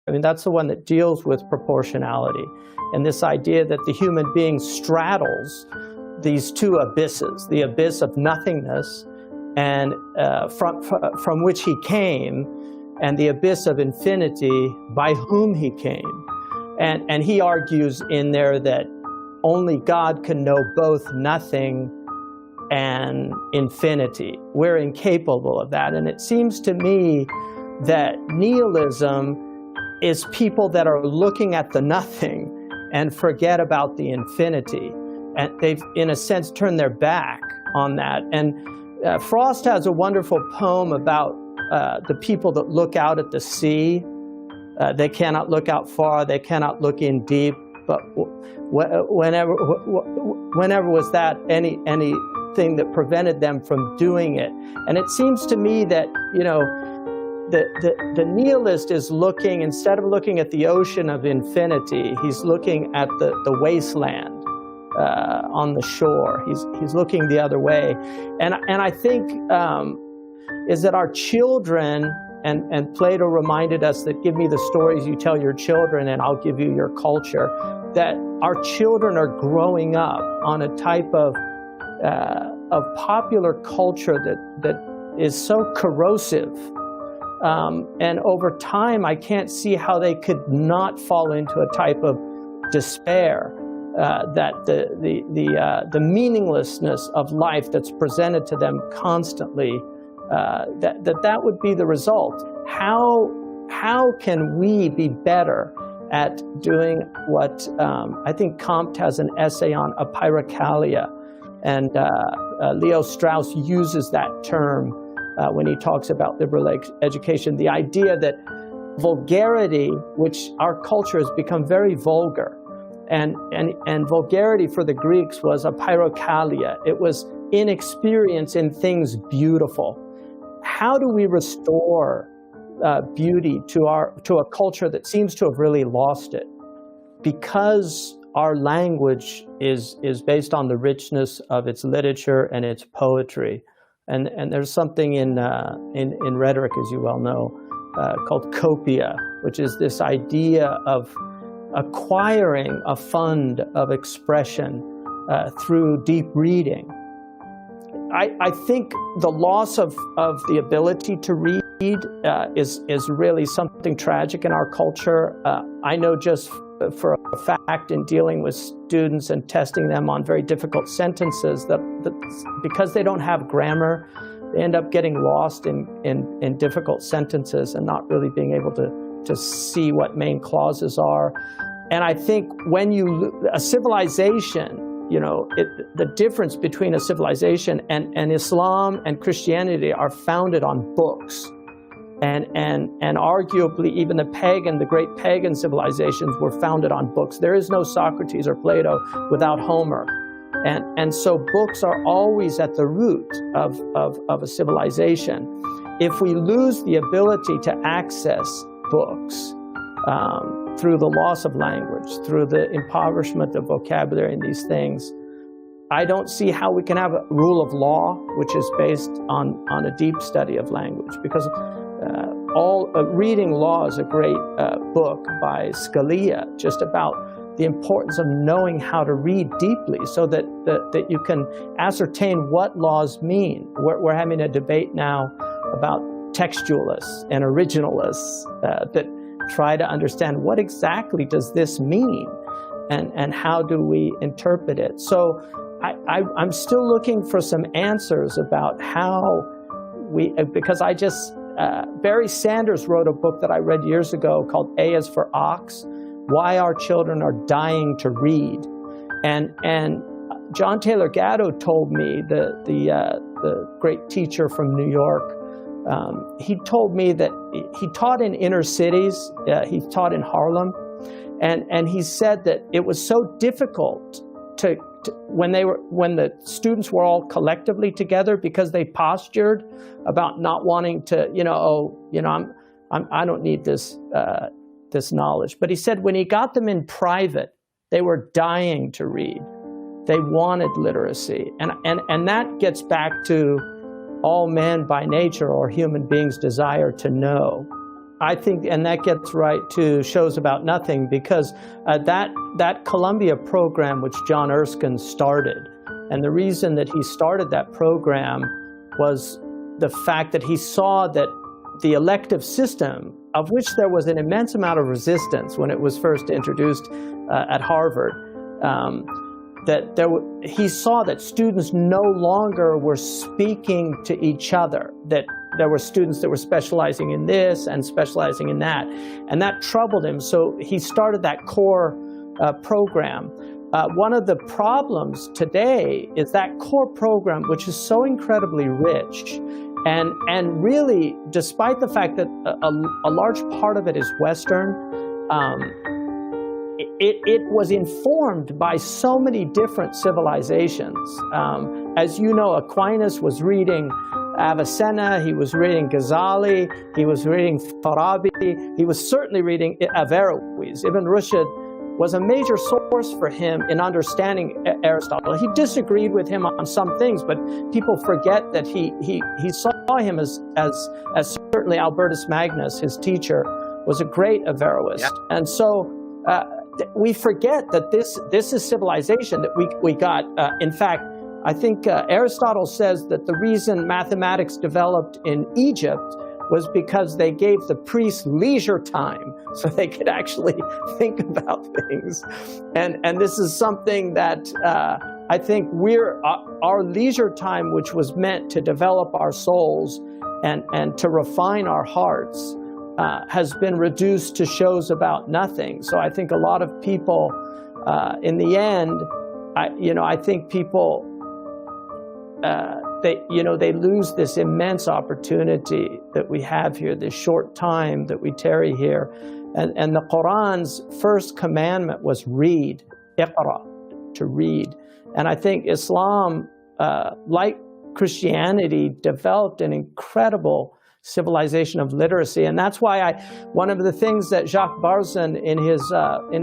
I mean, that's the one that deals with proportionality and this idea that the human being straddles these two abysses, the abyss of nothingness and from which he came, and the abyss of infinity by whom he came. And he argues in there that only God can know both nothing and infinity. We're incapable of that. And it seems to me that nihilism is people that are looking at the nothing and forget about the infinity. And they've, in a sense, turned their back on that. And Frost has a wonderful poem about the people that look out at the sea. They cannot look out far, they cannot look in deep, but whenever was that anything that prevented them from doing it? And it seems to me that, you know, the nihilist is looking, instead of looking at the ocean of infinity, he's looking at the wasteland on the shore. He's looking the other way. And I think is that our children, and Plato reminded us that give me the stories you tell your children and I'll give you your culture, that our children are growing up on a type of popular culture that is so corrosive. And over time, I can't see how they could not fall into a type of despair, that the meaninglessness of life that's presented to them constantly, that would be the result. How can we be better at doing what I think Comte has an essay on apeirokalia, and Leo Strauss uses that term when he talks about liberal education, the idea that vulgarity, which our culture has become very vulgar, and vulgarity for the Greeks was apeirokalia. It was inexperience in things beautiful. How do we restore beauty to a culture that seems to have really lost it? Because our language is based on the richness of its literature and its poetry. And there's something in rhetoric, as you well know, called copia, which is this idea of acquiring a fund of expression through deep reading. I think the loss of the ability to read is really something tragic in our culture. I know just for a fact, in dealing with students and testing them on very difficult sentences, that because they don't have grammar, they end up getting lost in difficult sentences and not really being able to see what main clauses are. And I think when a civilization, you know, the difference between a civilization and Islam and Christianity are founded on books. And arguably even the great pagan civilizations were founded on books. There is no Socrates or Plato without Homer. And so books are always at the root of a civilization. If we lose the ability to access books through the loss of language, through the impoverishment of vocabulary and these things, I don't see how we can have a rule of law which is based on a deep study of language, because Reading Law is a great book by Scalia, just about the importance of knowing how to read deeply so that you can ascertain what laws mean. We're having a debate now about textualists and originalists that try to understand what exactly does this mean and how do we interpret it. So I'm still looking for some answers about how because Barry Sanders wrote a book that I read years ago called A is for Ox, Why Our Children Are Dying to Read. And John Taylor Gatto told me, the great teacher from New York, he told me that he taught in inner cities, he taught in Harlem, and he said that it was so difficult when the students were all collectively together, because they postured about not wanting to, I don't need this knowledge. But he said when he got them in private, they were dying to read. They wanted literacy, and that gets back to all men by nature, or human beings, desire to know. I think, and that gets right to shows about nothing, because that Columbia program, which John Erskine started, and the reason that he started that program was the fact that he saw that the elective system, of which there was an immense amount of resistance when it was first introduced at Harvard, he saw that students no longer were speaking to each other, that there were students that were specializing in this and specializing in that, and that troubled him. So he started that core program. One of the problems today is that core program, which is so incredibly rich, and really, despite the fact that a large part of it is Western, it was informed by so many different civilizations. As you know, Aquinas was reading Avicenna, he was reading Ghazali, he was reading Farabi, he was certainly reading Averroes. Ibn Rushd was a major source for him in understanding Aristotle. He disagreed with him on some things, but people forget that he saw him as certainly Albertus Magnus, his teacher, was a great Averroist. Yeah. And so we forget that this is civilization that we got. In fact, I think Aristotle says that the reason mathematics developed in Egypt was because they gave the priests leisure time so they could actually think about things. And this is something that I think our leisure time, which was meant to develop our souls and to refine our hearts, has been reduced to shows about nothing. So I think a lot of people, in the end, I think people, they lose this immense opportunity that we have here, this short time that we tarry here. And the Quran's first commandment was read, iqra, to read. And I think Islam, like Christianity, developed an incredible civilization of literacy. And that's why one of the things that Jacques Barzun, in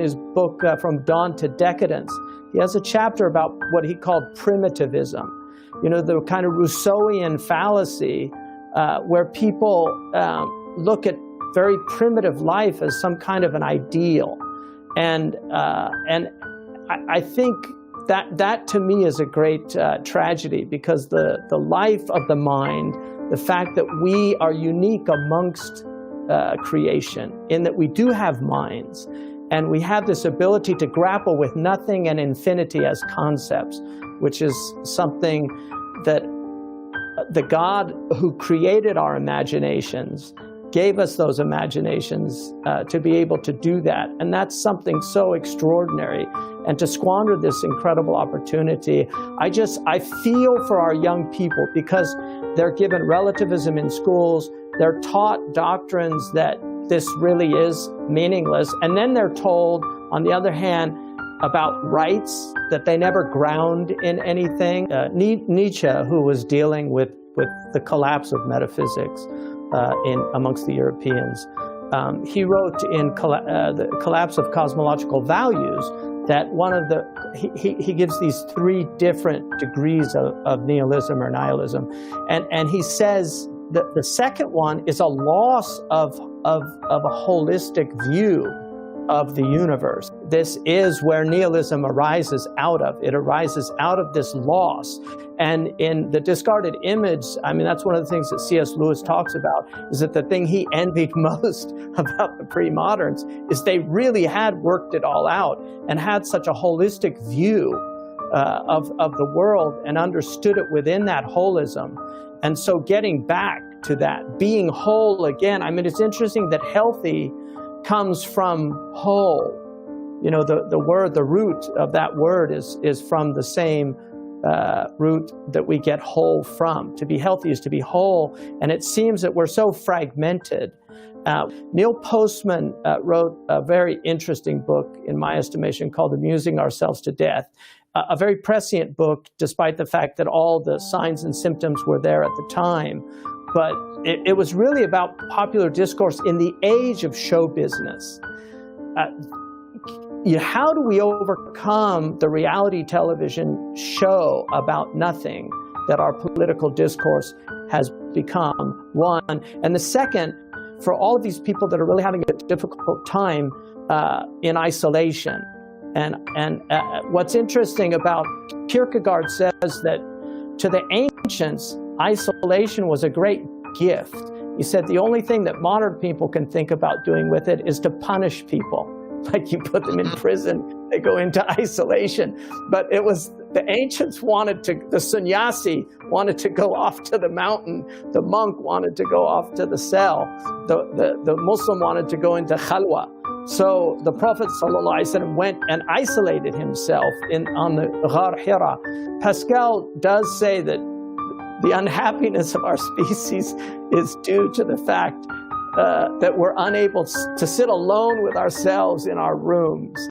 his book From Dawn to Decadence, he has a chapter about what he called primitivism. The kind of Rousseauian fallacy where people look at very primitive life as some kind of an ideal. And I think that to me is a great tragedy, because the life of the mind, the fact that we are unique amongst creation in that we do have minds, and we have this ability to grapple with nothing and infinity as concepts, which is something that the God who created our imaginations gave us those imaginations to be able to do that. And that's something so extraordinary. And to squander this incredible opportunity, I feel for our young people, because they're given relativism in schools, they're taught doctrines that this really is meaningless, and then they're told, on the other hand, about rights that they never ground in anything. Nietzsche, who was dealing with the collapse of metaphysics amongst the Europeans, he wrote in The Collapse of Cosmological Values that he gives these three different degrees of nihilism or nihilism, and he says that the second one is a loss of a holistic view of the universe. This is where nihilism arises out of. It arises out of this loss. And in The Discarded Image, I mean, that's one of the things that C.S. Lewis talks about, is that the thing he envied most about the pre-moderns is they really had worked it all out and had such a holistic view of the world and understood it within that holism. And so getting back to that, being whole again, I mean, it's interesting that healthy comes from whole. The root of that word is from the same root that we get whole from. To be healthy is to be whole, and it seems that we're so fragmented. Neil Postman wrote a very interesting book, in my estimation, called Amusing Ourselves to Death. A very prescient book, despite the fact that all the signs and symptoms were there at the time. But it was really about popular discourse in the age of show business. How do we overcome the reality television show about nothing that our political discourse has become? One. And the second, for all of these people that are really having a difficult time in isolation. And what's interesting about Kierkegaard says that to the ancients, isolation was a great gift. He said the only thing that modern people can think about doing with it is to punish people. Like you put them in prison, they go into isolation. But it was the ancients wanted to, the sannyasi wanted to go off to the mountain, the monk wanted to go off to the cell, the Muslim wanted to go into khalwa. So the Prophet ﷺ went and isolated himself on the Ghar Hira. Pascal does say that the unhappiness of our species is due to the fact that we're unable to sit alone with ourselves in our rooms.